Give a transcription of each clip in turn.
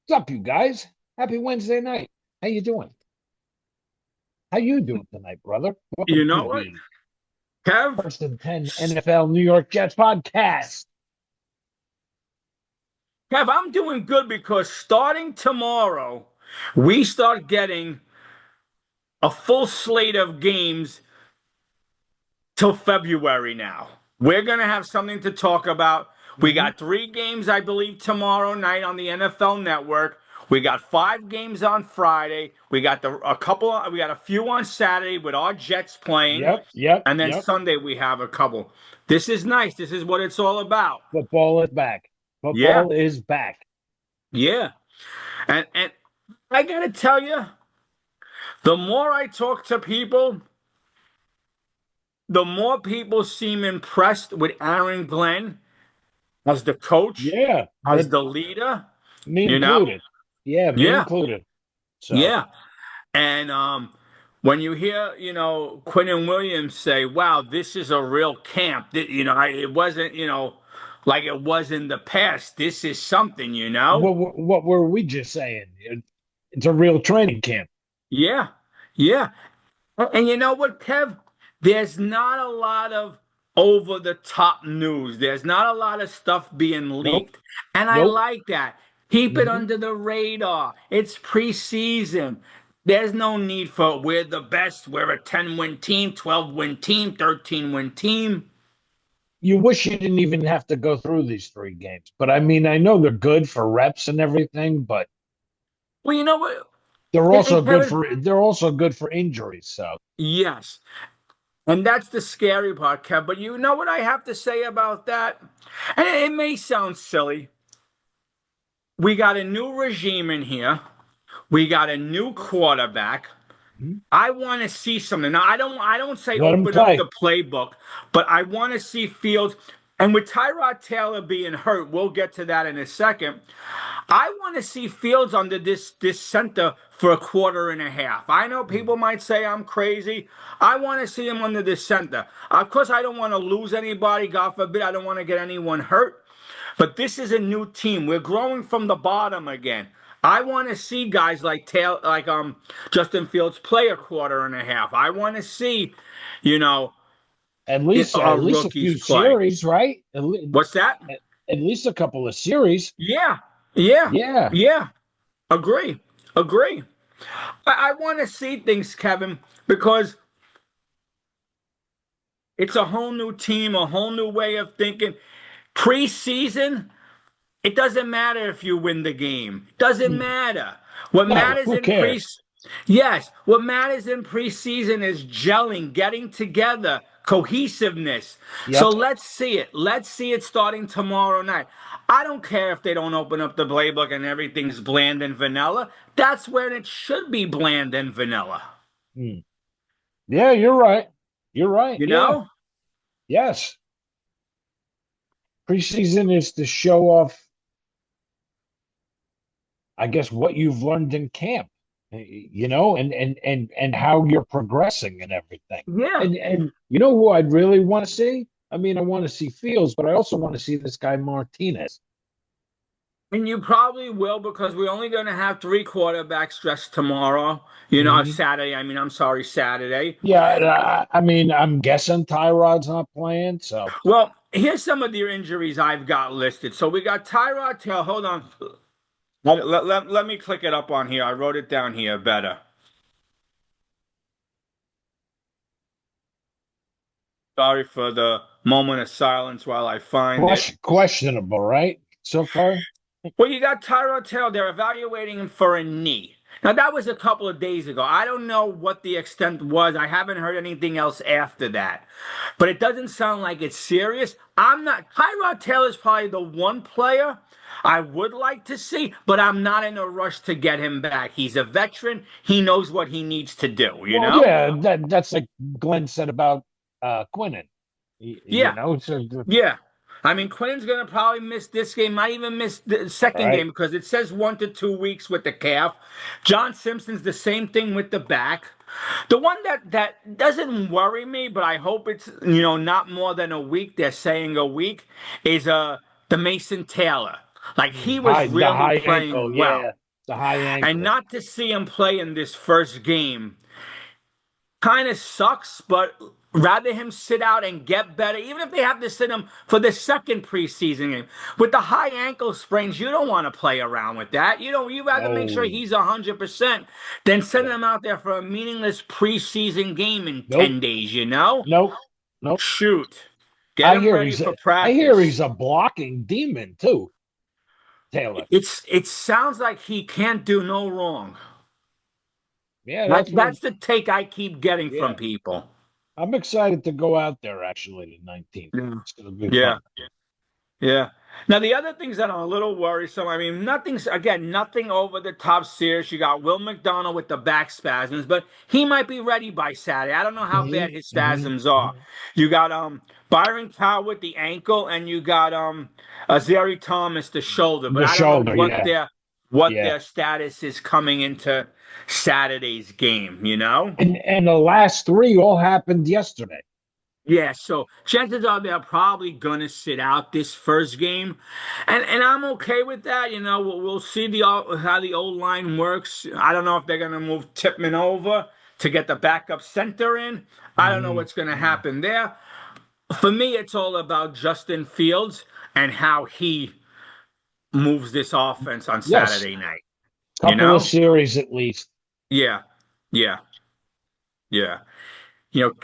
What's up, you guys? Happy Wednesday night. How you doing? How you doing tonight, brother? You Welcome know to what, the Kev? First and 10 NFL New York Jets podcast. Kev, I'm doing good because starting tomorrow, we start getting a full slate of games till February now. We're going to have something to talk about. We Mhm. got 3 games, I believe, tomorrow night on the NFL Network. We got 5 games on Friday. We got a few on Saturday with our Jets playing. Yep, yep, And then yep. Sunday we have a couple. This is nice. This is what it's all about. Football is back. Yeah. Football is back. Yeah. And I gotta tell you, the more I talk to people, the more people seem impressed with Aaron Glenn as the coach, Yeah, as the leader, me you know? included. Yeah, me Yeah, included. So, yeah. And when you hear, Quinn and Williams say, "Wow, this is a real camp," it wasn't, like it was in the past. This is something, you know? what were we just saying? It's a real training camp. Yeah, yeah. And you know what, Kev? There's not a lot of over the top news. There's not a lot of stuff being Nope, leaked. And I nope. like that. Keep it Hmm. under the radar. It's preseason. There's no need for we're the best. We're a 10-win team, 12-win team, 13-win team. You wish you didn't even have to go through these three games. But I mean, I know they're good for reps and everything, but Well, you know what? they're And also good Kevin, for they're also good for injuries. So yes. And that's the scary part, Kev. But you know what I have to say about that? And it may sound silly. We got a new regime in here. We got a new quarterback. mhm, I want to see something. Now, I don't say let them open up play. the playbook, but I want to see Fields. And with Tyrod Taylor being hurt, we'll get to that in a second. I want to see Fields under this center for a quarter and a half. I know Mm. people might say I'm crazy. I want to see him under this center. Of course, I don't want to lose anybody. God forbid, I don't want to get anyone hurt. But this is a new team. We're growing from the bottom again. I want to see guys like Justin Fields play a quarter and a half. I want to see, you know, At our least a rookies few play. series, right? What's that? At least a couple of series. Yeah, yeah, Yeah. yeah. Agree, agree. I want to see things, Kevin, because it's a whole new team, a whole new way of thinking. Preseason, it doesn't matter if you win the game. Doesn't Mm. matter. What No, matters who in pre cares? Yes, what matters in preseason is gelling, getting together, cohesiveness. So Yep. let's see it. Let's see it starting tomorrow night. I don't care if they don't open up the playbook and everything's bland and vanilla. That's when it should be bland and vanilla. Mm. Yeah, you're right. You're right. You Yeah. know? Yes. Preseason is to show off, I guess, what you've learned in camp, and how you're progressing and everything. Yeah. And you know who I'd really want to see? I mean, I want to see Fields, but I also want to see this guy Martinez. And you probably will because we're only going to have 3 quarterbacks dressed tomorrow. Mhm. Saturday. I mean, I'm sorry, Saturday. Yeah, I mean, I'm guessing Tyrod's not playing, so Well, here's some of the injuries I've got listed. So we got Tyrod Taylor. Hold on. Let me click it up on here. I wrote it down here better. Sorry for the moment of silence while I find it. questionable, right? So far. Well, you got Tyrod Taylor. They're evaluating him for a knee. Now, that was a couple of days ago. I don't know what the extent was. I haven't heard anything else after that. But it doesn't sound like it's serious. I'm not. Tyrod Taylor is probably the one player I would like to see, but I'm not in a rush to get him back. He's a veteran. He knows what he needs to do, you Well, know? yeah, that's like Glenn said about Quinnen. Yeah, So yeah. I mean, Quinn's going to probably miss this game, might even miss the second right. game because it says 1 to 2 weeks with the calf. John Simpson's the same thing with the back. The one that doesn't worry me, but I hope it's not more than a week. They're saying a week is the Mason Taylor. Like he was The really high ankle, playing yeah, well. the high And ankle. not to see him play in this first game kind of sucks, but rather him sit out and get better, even if they have to sit him for the second preseason game. With the high ankle sprains, you don't want to play around with that. You rather make sure No, he's 100% than sending yeah, him out there for a meaningless preseason game in nope, 10 days, you know? nope, nope. Shoot. Get I him hear ready he's for a, I hear practice. he's a blocking demon too, Taylor. It sounds like he can't do no wrong. Yeah, Like that's what. that's the take I keep getting from Yeah, people. I'm excited to go out there actually the 19th. Yeah. It's gonna be Yeah. fun. Yeah. Now the other things that I'm a little worrisome. I mean, nothing over the top serious. You got Will McDonald with the back spasms, but he might be ready by Saturday. I don't know how Hmm. bad his Hmm. spasms are. Hmm. You got Byron Cow with the ankle, and you got Azeri Thomas the shoulder. But The I don't know shoulder, yeah, what yeah. their status is coming into Saturday's game. You know. And the last three all happened yesterday. Yeah, so chances are they're probably gonna sit out this first game, and I'm okay with that. You know, we'll see how the old line works. I don't know if they're gonna move Tipman over to get the backup center in. I don't know Hmm. what's gonna happen there. For me, it's all about Justin Fields and how he moves this offense on Yes, Saturday night. You couple of know? series at least. Yeah, yeah, yeah.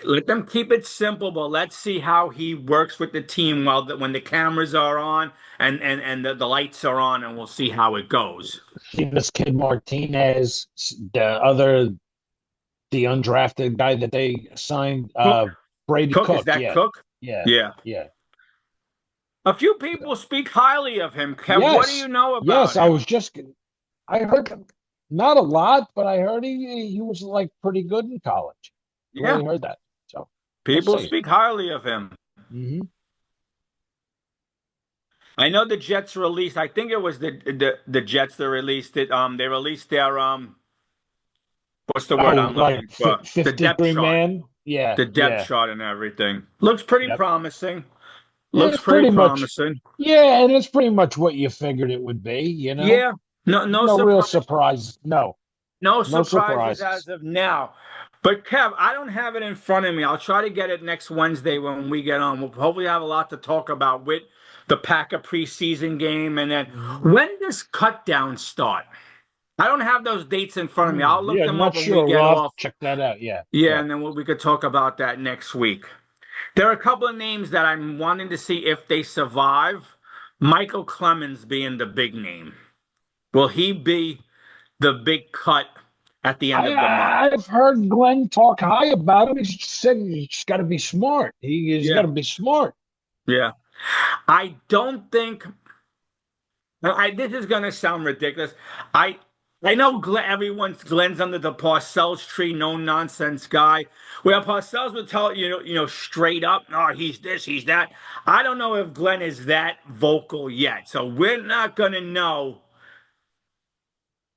Let them keep it simple, but let's see how he works with the team when the cameras are on and the lights are on, and we'll see how it goes. See this kid Martinez, the undrafted guy that they signed, Cook, Brady Cook, is Cook. that Yeah, Cook? yeah, Yeah. yeah. A few people speak highly of him. Kev, what do you Yes, know yes. about him? I heard not a lot, but I heard he was like pretty good in college. Yeah, Really heard that. So we'll people see. speak highly of him. Hmm. I know the Jets released. I think it was the Jets that released it. They released their what's the word Oh, I'm like looking for? The depth 53 chart. man. Yeah, The depth yeah, chart and everything. Looks pretty yep. promising. And Looks it's pretty pretty much, promising. yeah, and it's pretty much what you figured it would be. Yeah, no No real surprise, surprise. No, no no surprises surprises. as of now. But Kev, I don't have it in front of me. I'll try to get it next Wednesday when we get on. We'll hopefully have a lot to talk about with the Packer preseason game. And then Hmm. when does cut down start? I don't have those dates in front of me. I'll look Yeah, them not up when we sure. We'll get have to off. check that out. Yeah, Yeah, yeah. and then we could talk about that next week. There are a couple of names that I'm wanting to see if they survive. Michael Clemens being the big name. Will he be the big cut at the end of the month? I've heard Glenn talk high about him. He said he's got to be smart. He's got Yeah, to be smart. yeah. I don't think this is gonna sound ridiculous. I I know Glenn's under the Parcells tree, no nonsense guy. Where Parcells would tell straight up, oh, he's this, he's that. I don't know if Glenn is that vocal yet, so we're not gonna know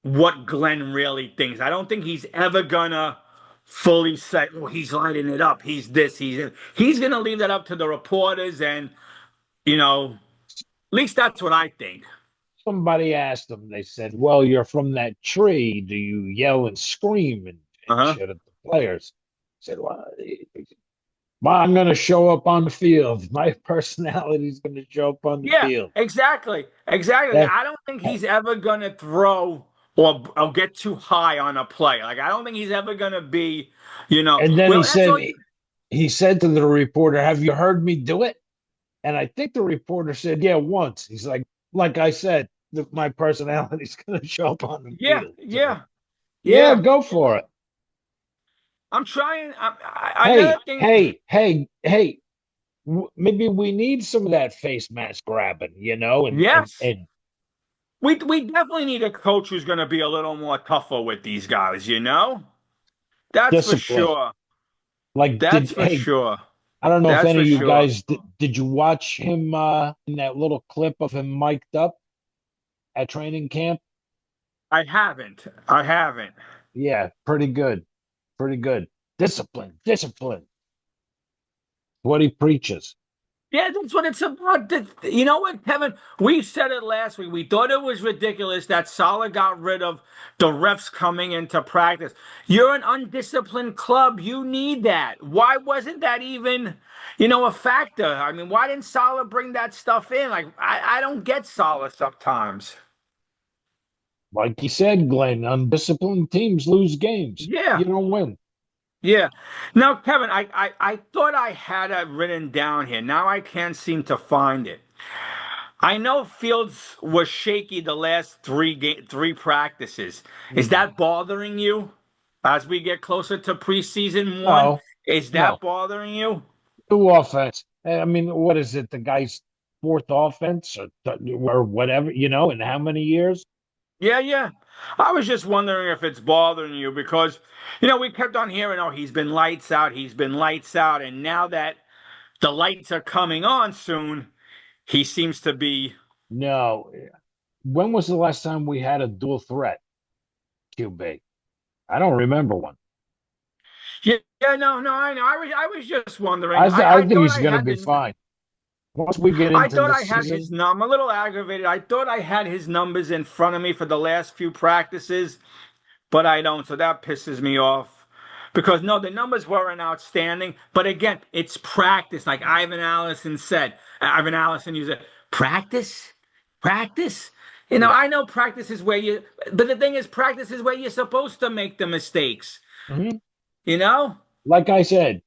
what Glenn really thinks. I don't think he's ever gonna fully say, oh, he's lighting it up. He's this, he's gonna leave that up to the reporters and you know, at least that's what I think. Somebody asked him, they said, well, you're from that tree. Do you yell and scream and Uh-huh. shit at the players? He said, well, I'm going to show up on the field. My personality is going to show up on the Yeah, field. exactly. Exactly. That, I don't think he's ever gonna throw or get too high on a play. Like I don't think he's ever gonna be, and then well, that's all you he said to the reporter, have you heard me do it? And I think the reporter said, yeah, once. He's like I said, my personality is going to show up on the yeah, field. So, yeah, yeah, yeah. go for it. I'm trying another Hey, thing. hey, hey, hey, maybe we need some of that face mask grabbing, Yes. and We definitely need a coach who's gonna be a little more tougher with these guys. That's for discipline. sure. Like, That's for sure. I don't know if That's any for of you sure. guys did you watch him in that little clip of him mic'd up at training camp? I haven't. I haven't. Yeah, pretty good, pretty good. Discipline, discipline. What he preaches. Yeah, that's what it's about. You know what, Kevin? We said it last week. We thought it was ridiculous that Salah got rid of the refs coming into practice. You're an undisciplined club. You need that. Why wasn't that even, a factor? I mean, why didn't Salah bring that stuff in? Like, I don't get Salah sometimes. Like you said, Glenn, undisciplined teams lose games. Yeah. You don't win. Yeah. Now, Kevin, I thought I had it written down here. Now I can't seem to find it. I know Fields was shaky the last three practices. Is Mhm. that bothering you as we get closer to preseason one? No, Is no. that bothering you? New offense. I mean, what is it? The guy's fourth offense or whatever, in how many years? Yeah, yeah. I was just wondering if it's bothering you because, we kept on hearing, oh, he's been lights out, he's been lights out. And now that the lights are coming on soon, he seems to be. No. When was the last time we had a dual threat QB? I don't remember one. Yeah, yeah, no, no, I know. I was just wondering. I I think thought he's I going to had be the. fine. Once we get I into thought the I had his season, num. I'm a little aggravated. I thought I had his numbers in front of me for the last few practices, but I don't. So that pisses me off. Because no, the numbers weren't outstanding. But again, it's practice. Like Ivan Allison said. Ivan Allison used it. Practice? Practice? yeah. I know practice is where you, but the thing is, practice is where you're supposed to make the mistakes. Mhm. You know? Like I said,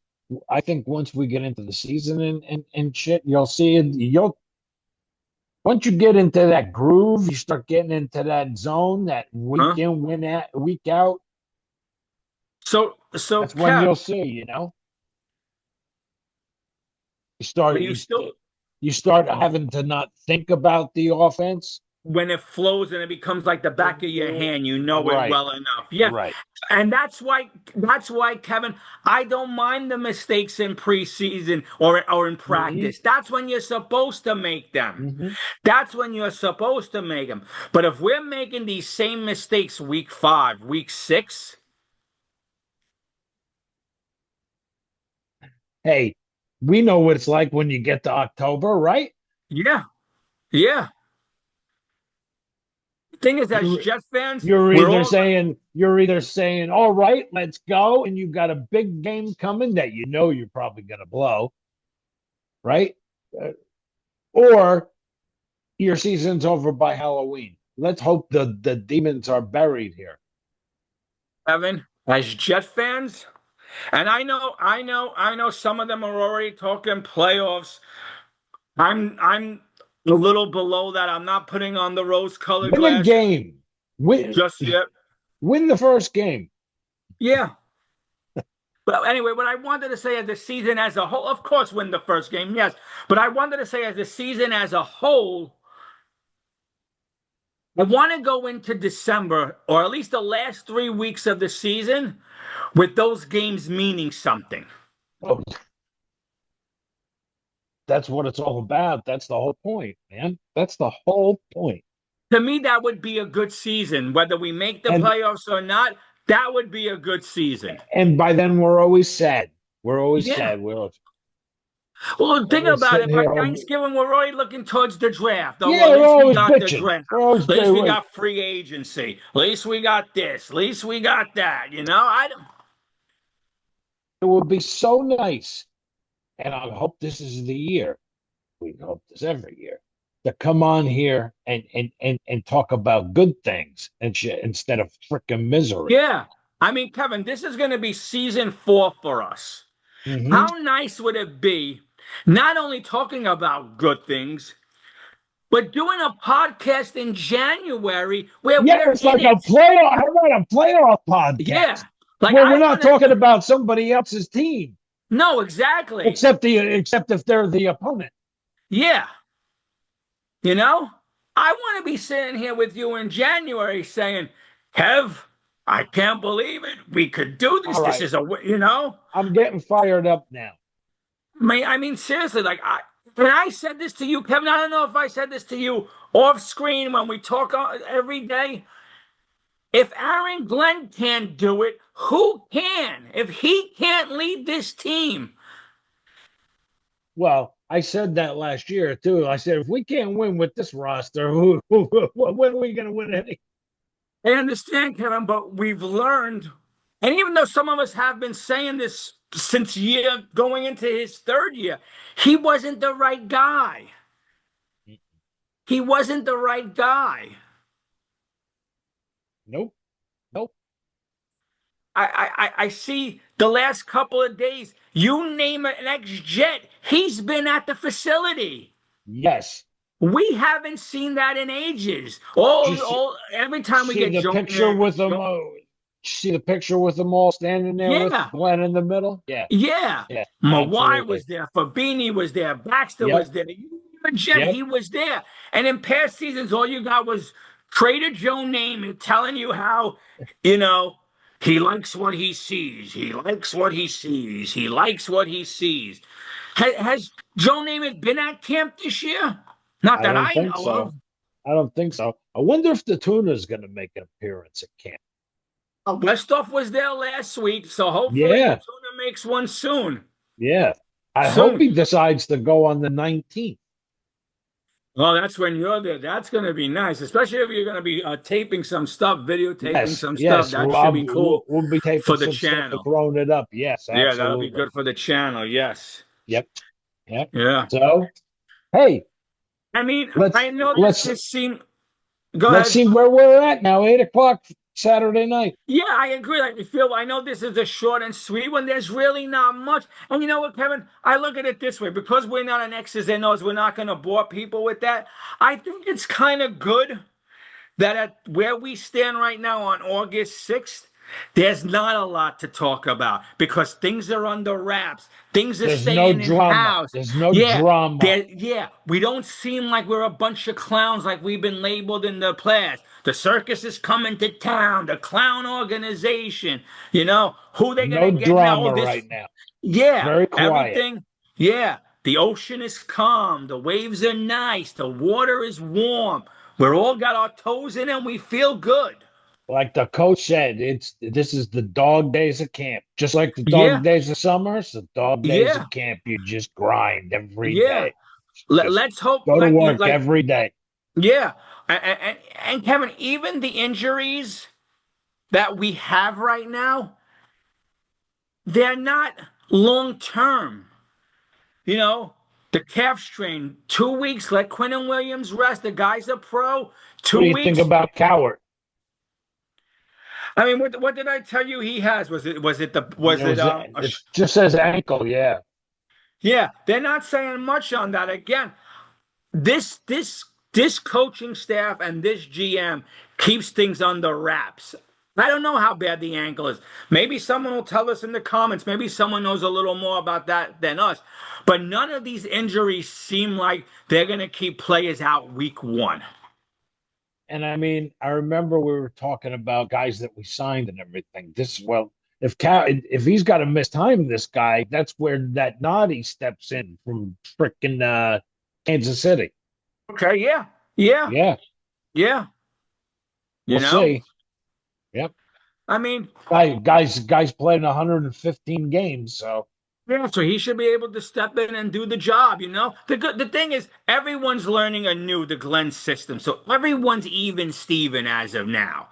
I think once we get into the season and shit, you'll see it. Once you get into that groove, you start getting into that zone, that week Huh? in, week out. So That's when Kev, you'll see, you start but you you still, st- you start having to not think about the offense. when it flows and it becomes like the back of your hand, you know it Right, well enough. Yeah. right. And that's why, Kevin, I don't mind the mistakes in preseason or in Hmm. practice. That's when you're supposed to make them. Hmm. That's when you're supposed to make them. But if we're making these same mistakes week 5, week 6, Hey, we know what it's like when you get to October, right? yeah, yeah. The thing is, as You're Jets fans, you're we're either all saying you're either saying, all right, let's go, and you've got a big game coming that you're probably gonna blow, right? Uh, or your season's over by Halloween. Let's hope the demons are buried here. Kevin, as Jet fans. And I know some of them are already talking playoffs. I'm a little below that. I'm not putting on the rose-colored Win a glasses game. Win just yet. win the first game. Yeah. But anyway, what I wanted to say as the season as a whole, of course, win the first game, yes. But I wanted to say as the season as a whole, I want to go into December, or at least the last 3 weeks of the season, with those games meaning something. Oh, that's what it's all about. That's the whole point, man. That's the whole point. To me, that would be a good season. Whether we make the And playoffs or not, that would be a good season. and by then we're always sad. We're always Yeah. sad. Well, think We're about sitting it. By here. Thanksgiving, we're already looking towards the draft. Oh, well, Yeah, at we're least we always got the bitching. draft. We're always At least we bitching. got free agency. At least we got this. At least we got that. I don't. It would be so nice, and I hope this is the year. We hope this every year to come on here and talk about good things and shit instead of freaking misery. Yeah. I mean, Kevin, this is going to be season 4 for us. Hmm. How nice would it be not only talking about good things, but doing a podcast in January where Yeah, we're it's in like a it? playoff. How about a playoff podcast Yeah. Like, where we're I not want to. talking about somebody else's team, No, exactly. except if they're the opponent. Yeah. You know, I want to be sitting here with you in January saying, Kev, I can't believe it. We could do this. All This right, is a. I'm getting fired up now. I mean, seriously, like, when I said this to you, Kevin, I don't know if I said this to you off screen when we talk every day. If Aaron Glenn can't do it, who can? If he can't lead this team, Well, I said that last year too. I said if we can't win with this roster, when are we going to win any? I understand, Kevin, but we've learned, and even though some of us have been saying this since year going into his third year, he wasn't the right guy. He wasn't the right guy. Nope, nope. I see the last couple of days, you name an ex-Jet, he's been at the facility. Yes. We haven't seen that in ages. Just Every time we see get the Joe picture Namath, with them. See the picture with them all standing there with yeah, Glenn in the middle. Yeah, yeah. yeah, Mawai absolutely. was there, Fabini was there, Baxter was Yep, there. You name a Jet, yep. he was there. And in past seasons, all you got was Trader Joe Namath telling you how, you know, he likes what he sees. He likes what he sees. He likes what he sees. Has Joe Namath been at camp this year? Not I that don't I think know of. so. I don't think so. I wonder if the tuna's going to make an appearance at camp. Westhoff was there last week, so hopefully the Yeah, tuna makes one soon. yeah. I hope Soon. he decides to go on the 19th. Well, that's when you're there. That's going to be nice, especially if you're going to be taping some stuff, videotaping Yes, some stuff. yes. That should be We'll, cool we'll be taping for the some stuff and channel. throwing it up. Yes, Yeah, that'll be absolutely. good for the channel. Yes. Yep, yep. Yeah. So, hey, I mean, let's I know that let's this scene. Go let's ahead. see where we're at now. 8 o'clock Saturday night. Yeah, I agree. Like, I know this is a short and sweet one. There's really not much. And you know what, Kevin? I look at it this way because we're not an X's and O's, we're not going to bore people with that. I think it's kind of good that at where we stand right now on August 6th, there's not a lot to talk about because things are under wraps. Things are There's no staying in drama. house. There's no Yeah, drama. we don't seem like we're a bunch of clowns like we've been labeled in the past. The circus is coming to town, the clown organization, who they No gonna get now? Oh, drama this, right now. yeah, Very quiet. everything, yeah. The ocean is calm, the waves are nice, the water is warm. We're all got our toes in and we feel good. Like the coach said, this is the dog days of camp. Just like the Yeah, dog days of summer, it's the dog days yeah, of camp. You just grind every yeah. day. Just Let's hope, go to work like, every day. yeah. And Kevin, even the injuries that we have right now, they're not long term. You know, the calf strain, 2 weeks, let Quinton Williams rest. The guy's a pro, What two do you think weeks. about Coward? I mean, what did I tell you he has? Was It it was it just says ankle, yeah. yeah, they're not saying much on that. Again, this this this coaching staff and this GM keeps things under wraps. I don't know how bad the ankle is. Maybe someone will tell us in the comments. Maybe someone knows a little more about that than us. But none of these injuries seem like they're going to keep players out week one. And I mean, I remember we were talking about guys that we signed and everything. If he's got to miss time, this guy, that's where that Noddy steps in from freaking Kansas City. Okay, yeah. Yeah. Yeah, Yeah. You we'll know? see. Yep. I mean, Guys playing 115 games, so yeah, so he should be able to step in and do the job. The thing is, everyone's learning anew the Glenn system, so everyone's even Steven as of now.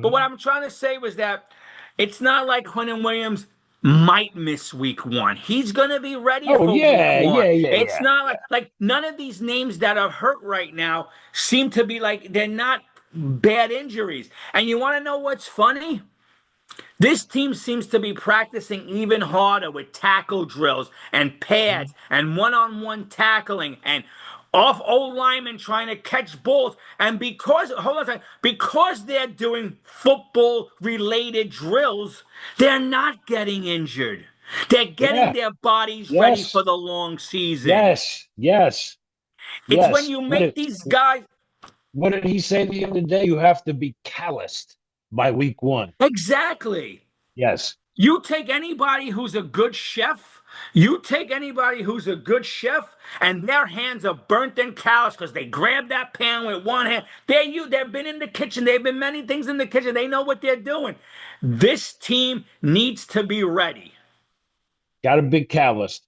But what mhm. I'm trying to say was that it's not like Quentin Williams might miss week one. He's gonna be ready Oh for week yeah, one. yeah, yeah, It's yeah, not yeah. like none of these names that are hurt right now seem to be like they're not bad injuries. And you want to know what's funny? This team seems to be practicing even harder with tackle drills and pads Mhm. and one-on-one tackling and off old linemen trying to catch balls. And hold on a second, because they're doing football related drills, they're not getting injured. They're getting Yeah, their bodies ready for yes, the long season. yes, yes, It's when yes. you make these guys What did he say the other day? You have to be calloused by week one. exactly. Yes. You take anybody who's a good chef, you take anybody who's a good chef, and their hands are burnt and calloused because they grabbed that pan with one hand. They've been in the kitchen, they've been many things in the kitchen, they know what they're doing. This team needs to be ready. Got to be calloused.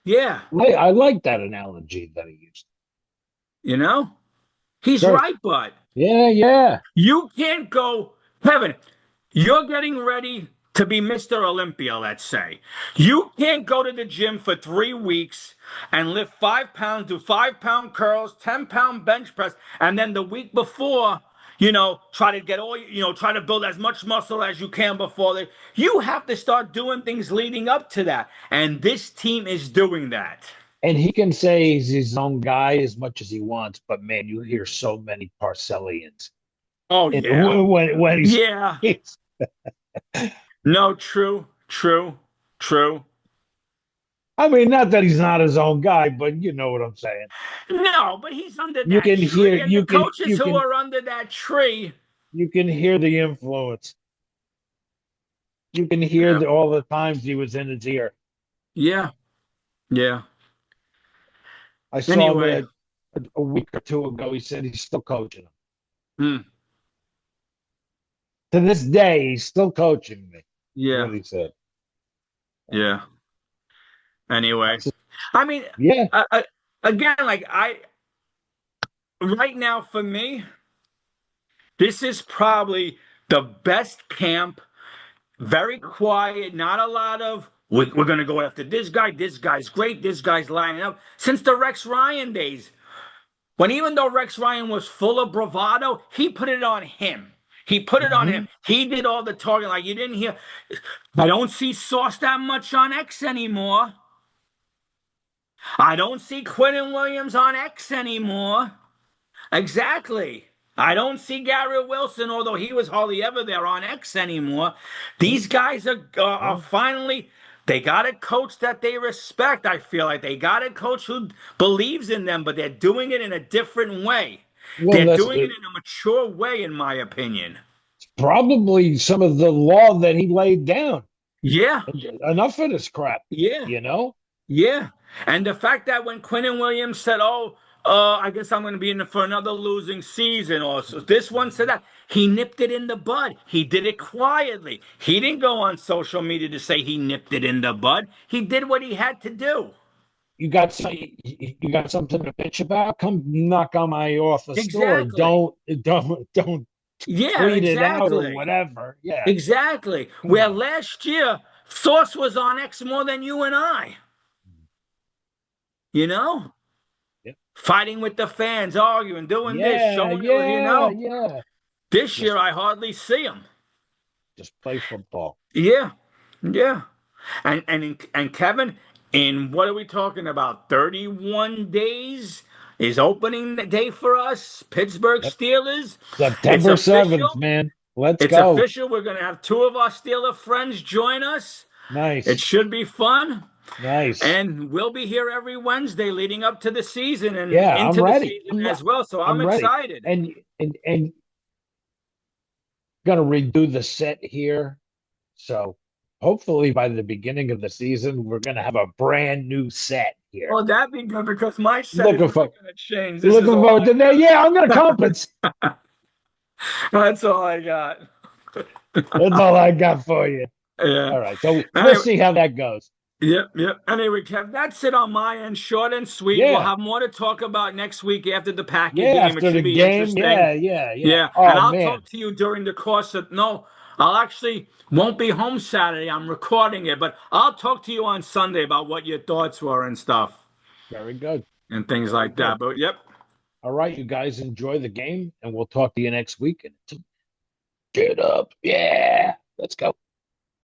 Yeah. I like that analogy that he used. You know, he's Great. right, bud. Yeah, yeah. You can't go, Kevin, you're getting ready to be Mr. Olympia, let's say. You can't go to the gym for 3 weeks and lift 5 pounds, do 5 pound curls, 10-pound bench press, and then the week before, try to get all, try to build as much muscle as you can before you have to start doing things leading up to that. And this team is doing that. And he can say he's his own guy as much as he wants, but man, you hear so many Parcellians. Oh, And yeah. when Yeah. he's No, true, true, true. I mean, not that he's not his own guy, but you know what I'm saying. No, but he's under You that can hear tree, and the coaches who are under that tree. you can hear the influence. You can hear Yeah, all the times he was in his ear. yeah, yeah. I saw Anyway, that a week or two ago. He said he's still coaching him. hmm, To this day, he's still coaching me. Is yeah, what he said. yeah. I Anyway, said, I mean, yeah. again, like right now for me, this is probably the best camp. Very quiet, not a lot of. We're going to go after this guy. This guy's great. This guy's lining up. Since the Rex Ryan days, when even though Rex Ryan was full of bravado, he put it on him. He put it on him. Mhm. He did all the talking. Like you didn't hear. I don't see Sauce that much on X anymore. I don't see Quentin Williams on X anymore. Exactly. I don't see Garrett Wilson, although he was hardly ever there on X anymore. These guys are Well, finally. They got a coach that they respect. I feel like they got a coach who believes in them, but they're doing it in a different way. well, They're that's doing it in a mature way, in my opinion. probably some of the law that he laid down. Yeah, Enough of this crap, yeah. you know? Yeah, and the fact that when Quentin Williams said, "Oh, I guess I'm going to be in for another losing season," or so this one said that, he nipped it in the bud. He did it quietly. He didn't go on social media to say he nipped it in the bud. He did what he had to do. You got something to bitch about? Come knock on my office door. Exactly. Don't Yeah, tweet it out or exactly. whatever. Yeah, Exactly. come Where on. last year, Sauce was on X more than you and I, you know? Yeah, Fighting with the fans, arguing, doing this, yeah, showing it, yeah, yeah. This year, Just I hardly see him. just play football. Yeah, yeah. And Kevin, in what are we talking about? 31 days is opening day for us, Pittsburgh Yep. Steelers. It's September 7th, official. man. Let's It's go. official. We're going to have two of our Steeler friends join us. It Nice. should be fun. Nice. And we'll be here every Wednesday leading up to the season and Yeah, I'm into the ready. season as well. So I'm I'm ready. excited. And gonna redo the set here. So hopefully by the beginning of the season, we're gonna have a brand new set here. Oh, that'd be good because my set is Looking not for going to change. This is looking all forward to that. Yeah, I'm gonna I compensate. got. That's all I got. That's all I got for you. Yeah. All right. So we'll Anyway, see how that goes. yep, yep. Anyway, Kev, that's it on my end. Short and sweet. We'll Yeah. have more to talk about next week after the Packer Yeah. game. It After the should be game. interesting. Yeah. Yeah. Yeah. Yeah, and Oh I'll man. talk to you during the course of. No, I'll actually won't be home Saturday. I'm recording it, but I'll talk to you on Sunday about what your thoughts were and stuff Very good. and things Very like good. that. But yep. All right, you guys enjoy the game and we'll talk to you next week. And get up. Yeah.